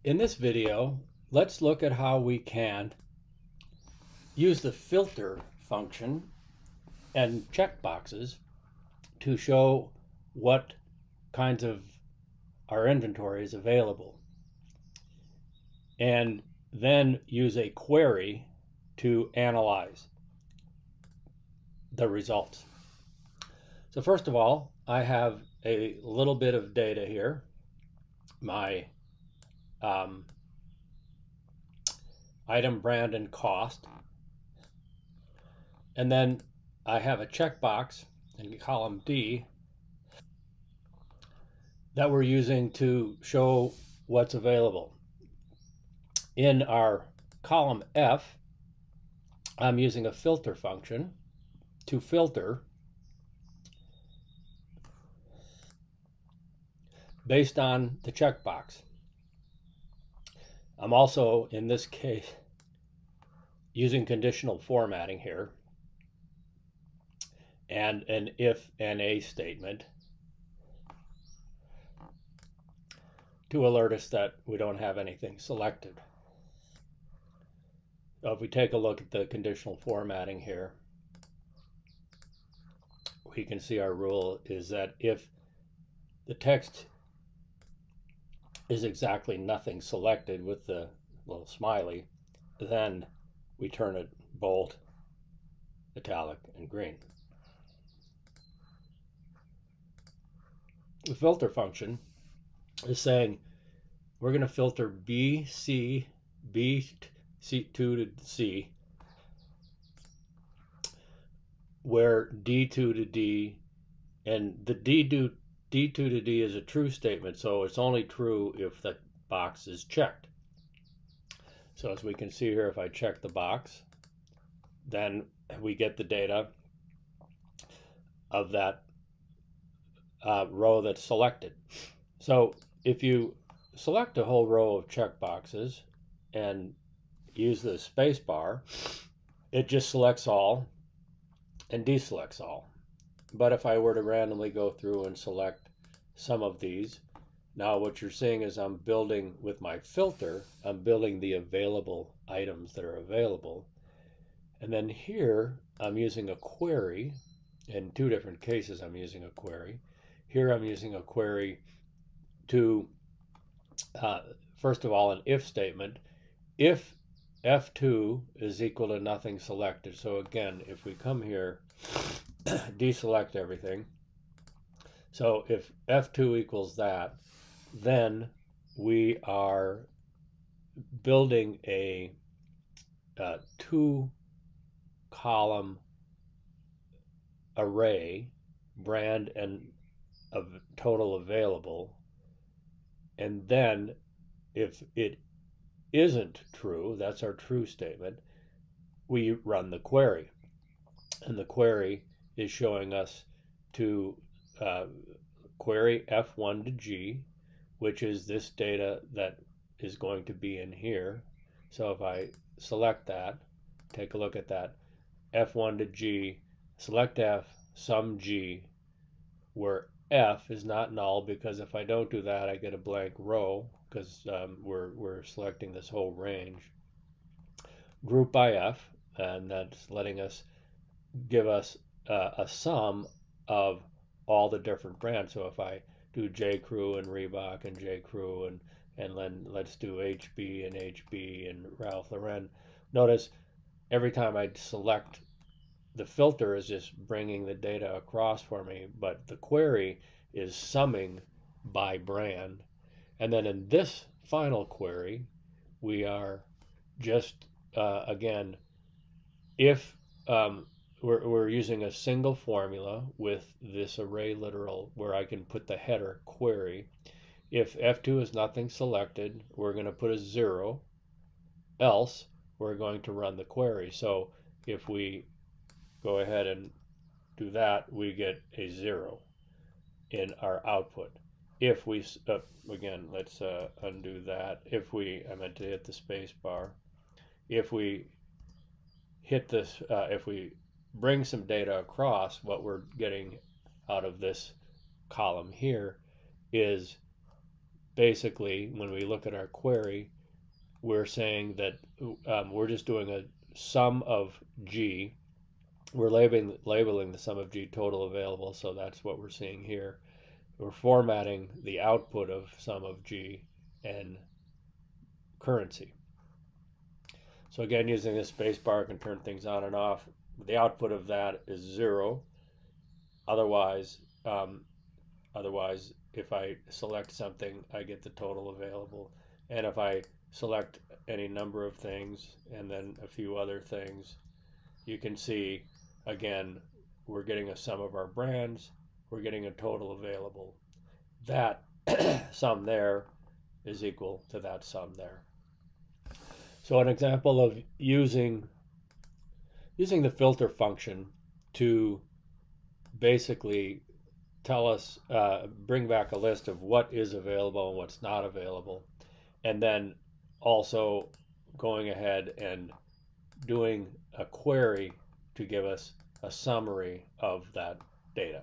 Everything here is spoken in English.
In this video, let's look at how we can use the filter function and checkboxes to show what kinds of our inventory is available, and then use a query to analyze the results. So first of all, I have a little bit of data here. My item, brand, and cost. And then I have a checkbox in column D that we're using to show what's available. In our column F, I'm using a filter function to filter based on the checkbox. I'm also, in this case, using conditional formatting here and an if and a statement to alert us that we don't have anything selected. So if we take a look at the conditional formatting here, we can see our rule is that if the text is exactly nothing selected with the little smiley, then we turn it bold, italic, and green. The filter function is saying we're going to filter B to C, where D2 to D, and the D2 to D is a true statement, so it's only true if the box is checked. So as we can see here, if I check the box, then we get the data of that row that's selected. So if you select a whole row of checkboxes and use the space bar, it just selects all and deselects all. But if I were to randomly go through and select some of these, now what you're seeing is I'm building with my filter, I'm building the available items that are available. And then here I'm using a query. In two different cases I'm using a query. Here I'm using a query to, first of all, an if statement. If F2 is equal to nothing selected. So again, if we come here, deselect everything. So if F2 equals that, then we are building a two-column array, brand and total available. And then if it isn't true, that's our true statement, we run the query. And the query is showing us to query F1 to G, which is this data that is going to be in here. So if I select that, take a look at that, F1 to G, select F, sum G, where F is not null, because if I don't do that, I get a blank row, because we're selecting this whole range. Group by F, and that's letting us give us a sum of all the different brands. So if I do J. Crew and Reebok and J. Crew and then let's do HB and HB and Ralph Lauren, notice every time I select, the filter is just bringing the data across for me, but the query is summing by brand. And then in this final query, we are just, again, if we're using a single formula with this array literal where I can put the header query. If F2 is nothing selected, we're going to put a 0, else we're going to run the query. So if we go ahead and do that, we get a 0 in our output. If we, again, let's undo that. If we, I meant to hit the space bar. If we hit this, if we bring some data across, what we're getting out of this column here is basically, when we look at our query, we're saying that we're just doing a sum of G. We're labeling the sum of G total available, so that's what we're seeing here. We're formatting the output of sum of G and currency. So again, using this space bar, I can turn things on and off. The output of that is 0. Otherwise, if I select something, I get the total available. And if I select any number of things and then a few other things, you can see, again, we're getting a sum of our brands. We're getting a total available. That sum there is equal to that sum there. So an example of using the filter function to basically tell us, bring back a list of what is available and what's not available, and then also going ahead and doing a query to give us a summary of that data.